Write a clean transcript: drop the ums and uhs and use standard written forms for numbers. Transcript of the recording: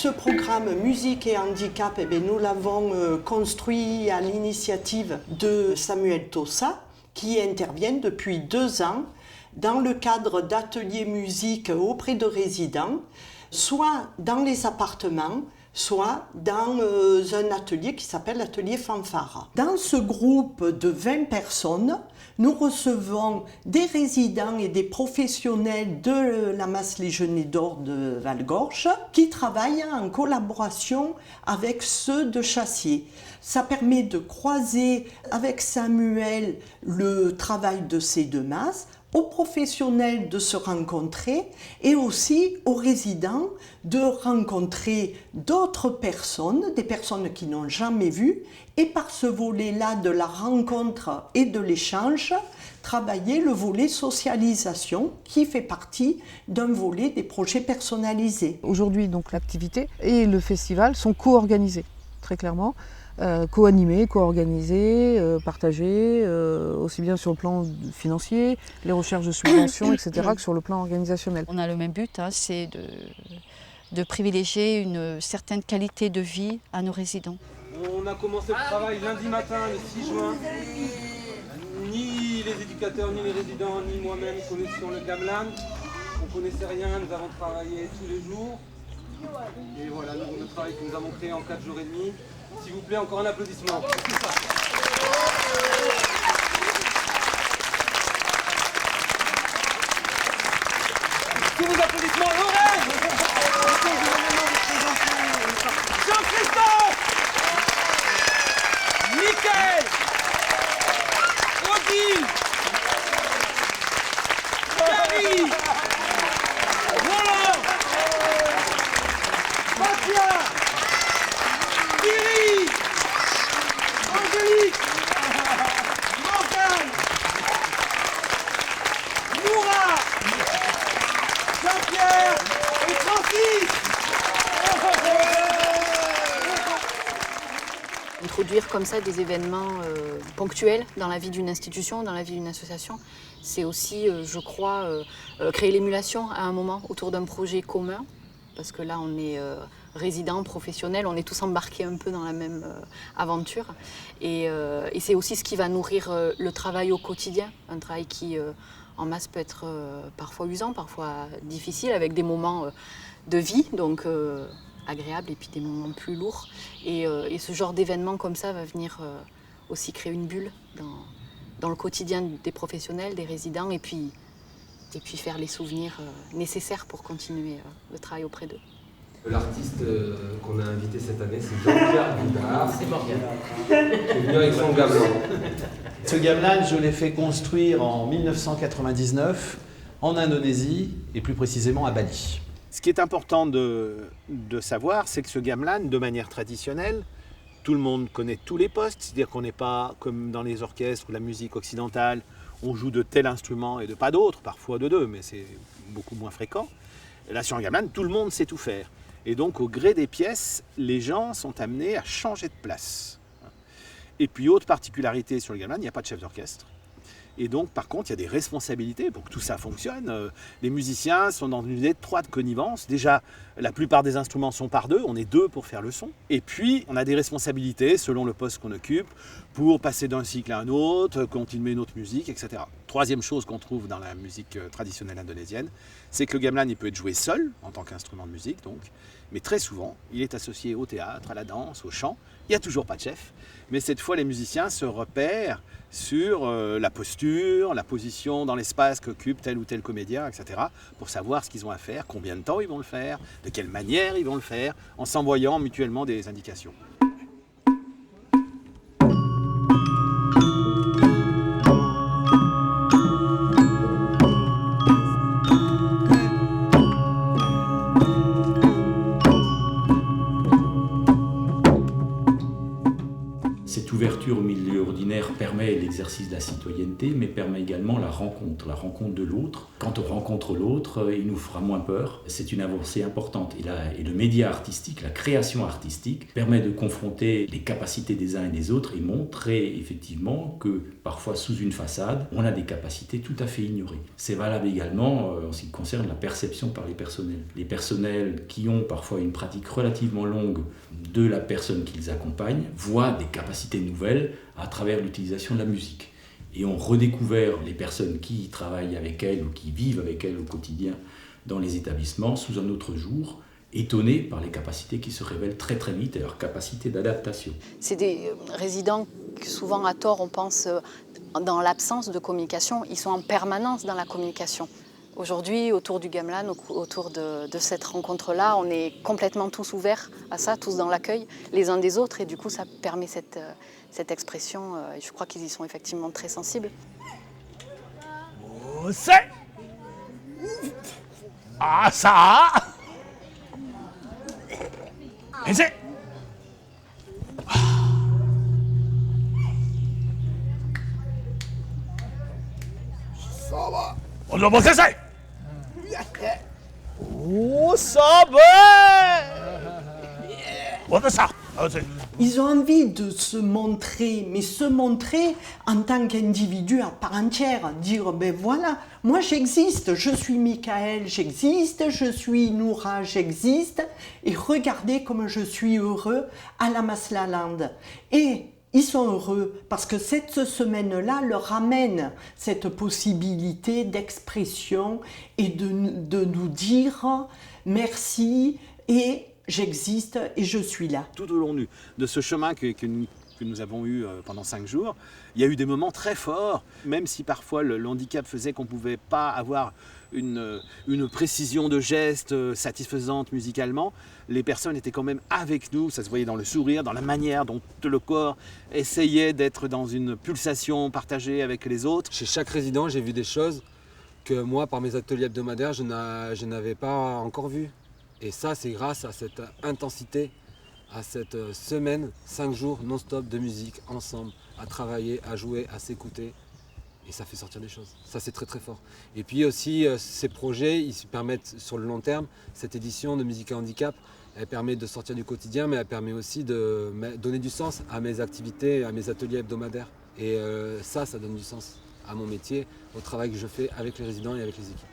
ce programme Musique et Handicap, eh bien, nous l'avons construit à l'initiative de Samuel Tossa, qui intervient depuis 2 ans dans le cadre d'ateliers musique auprès de résidents, soit dans les appartements, soit dans un atelier qui s'appelle l'atelier fanfare. Dans ce groupe de 20 personnes, nous recevons des résidents et des professionnels de la Masse Légionnaire d'Or de Valgorge qui travaillent en collaboration avec ceux de Chassier. Ça permet de croiser avec Samuel le travail de ces 2 masses, aux professionnels de se rencontrer et aussi aux résidents de rencontrer d'autres personnes, des personnes qu'ils n'ont jamais vues, et par ce volet-là de la rencontre et de l'échange, travailler le volet socialisation qui fait partie d'un volet des projets personnalisés. Aujourd'hui, donc, l'activité et le festival sont co-organisés, très clairement. Co-animés, co-organisés, partagés, aussi bien sur le plan financier, les recherches de subventions, etc., que sur le plan organisationnel. On a le même but, c'est de privilégier une certaine qualité de vie à nos résidents. On a commencé le travail lundi matin, le 6 juin. Ni les éducateurs, ni les résidents, ni moi-même connaissions le gamelan. On ne connaissait rien, nous avons travaillé tous les jours. Et voilà, le travail que nous avons créé en 4 jours et demi. S'il vous plaît, encore un applaudissement. Tous vos applaudissements, Jean-Christophe, Mickaël, Odile, Gary, Roland, Batia, Thierry, Angélique, Morgane, Moura, Jean-Pierre et Francis. Introduire comme ça des événements ponctuels dans la vie d'une institution, dans la vie d'une association, c'est aussi, je crois, créer l'émulation à un moment autour d'un projet commun, parce que là on est résidents, professionnels, on est tous embarqués un peu dans la même aventure. Et c'est aussi ce qui va nourrir le travail au quotidien, un travail qui en masse peut être parfois usant, parfois difficile, avec des moments de vie, donc agréables, et puis des moments plus lourds. Et ce genre d'événement comme ça va venir aussi créer une bulle dans le quotidien des professionnels, des résidents, et puis faire les souvenirs nécessaires pour continuer le travail auprès d'eux. L'artiste qu'on a invité cette année, c'est Jean-Pierre Boudard. C'est Morgane. Qui est venu avec son gamelan. Ce gamelan, je l'ai fait construire en 1999 en Indonésie et plus précisément à Bali. Ce qui est important de savoir, c'est que ce gamelan, de manière traditionnelle, tout le monde connaît tous les postes, c'est-à-dire qu'on n'est pas comme dans les orchestres ou la musique occidentale, on joue de tel instrument et de pas d'autres, parfois de 2, mais c'est beaucoup moins fréquent. Là, sur un gamelan, tout le monde sait tout faire. Et donc, au gré des pièces, les gens sont amenés à changer de place. Et puis, autre particularité sur le gamelan, il n'y a pas de chef d'orchestre. Et donc, par contre, il y a des responsabilités pour que tout ça fonctionne. Les musiciens sont dans une étroite connivence. Déjà, la plupart des instruments sont par 2. On est 2 pour faire le son. Et puis, on a des responsabilités selon le poste qu'on occupe pour passer d'un cycle à un autre, continuer une autre musique, etc. Troisième chose qu'on trouve dans la musique traditionnelle indonésienne, c'est que le gamelan, il peut être joué seul, en tant qu'instrument de musique, donc. Mais très souvent, il est associé au théâtre, à la danse, au chant. Il n'y a toujours pas de chef. Mais cette fois, les musiciens se repèrent sur la posture, la position dans l'espace qu'occupe tel ou tel comédien, etc. pour savoir ce qu'ils ont à faire, combien de temps ils vont le faire, de quelle manière ils vont le faire, en s'envoyant mutuellement des indications. Cette ouverture au milieu ordinaire permet l'exercice de la citoyenneté, mais permet également la rencontre de l'autre. Quand on rencontre l'autre, il nous fera moins peur. C'est une avancée importante. Et le média artistique, la création artistique, permet de confronter les capacités des uns et des autres et montrer effectivement que parfois sous une façade, on a des capacités tout à fait ignorées. C'est valable également en ce qui concerne la perception par les personnels. Les personnels qui ont parfois une pratique relativement longue de la personne qu'ils accompagnent voient des capacités nouvelles à travers l'utilisation de la musique. Et ont redécouvert les personnes qui travaillent avec elles ou qui vivent avec elles au quotidien dans les établissements sous un autre jour, étonnés par les capacités qui se révèlent très très vite et leur capacité d'adaptation. C'est des résidents que souvent à tort on pense dans l'absence de communication, ils sont en permanence dans la communication. Aujourd'hui, autour du Gamelan, autour de cette rencontre-là, on est complètement tous ouverts à ça, tous dans l'accueil, les uns des autres, et du coup, ça permet cette expression, et je crois qu'ils y sont effectivement très sensibles. C'est ah ça et c'est ça va on doit bosser ça oh ça va on a ça. Ils ont envie de se montrer, mais se montrer en tant qu'individu à part entière. Dire, ben voilà, moi j'existe, je suis Michael, j'existe, je suis Noura, j'existe. Et regardez comme je suis heureux à la Maslaland. Et ils sont heureux parce que cette semaine-là leur amène cette possibilité d'expression et de nous dire merci et j'existe et je suis là. Tout au long de ce chemin que nous avons eu pendant 5 jours, il y a eu des moments très forts, même si parfois le handicap faisait qu'on ne pouvait pas avoir une précision de geste satisfaisante musicalement, les personnes étaient quand même avec nous, ça se voyait dans le sourire, dans la manière dont le corps essayait d'être dans une pulsation partagée avec les autres. Chez chaque résident, j'ai vu des choses que moi, par mes ateliers hebdomadaires, je n'avais pas encore vues. Et ça, c'est grâce à cette intensité, à cette semaine, 5 jours non-stop de musique, ensemble, à travailler, à jouer, à s'écouter. Et ça fait sortir des choses. Ça, c'est très très fort. Et puis aussi, ces projets, ils permettent sur le long terme, cette édition de Musique et Handicap, elle permet de sortir du quotidien, mais elle permet aussi de donner du sens à mes activités, à mes ateliers hebdomadaires. Et ça donne du sens à mon métier, au travail que je fais avec les résidents et avec les équipes.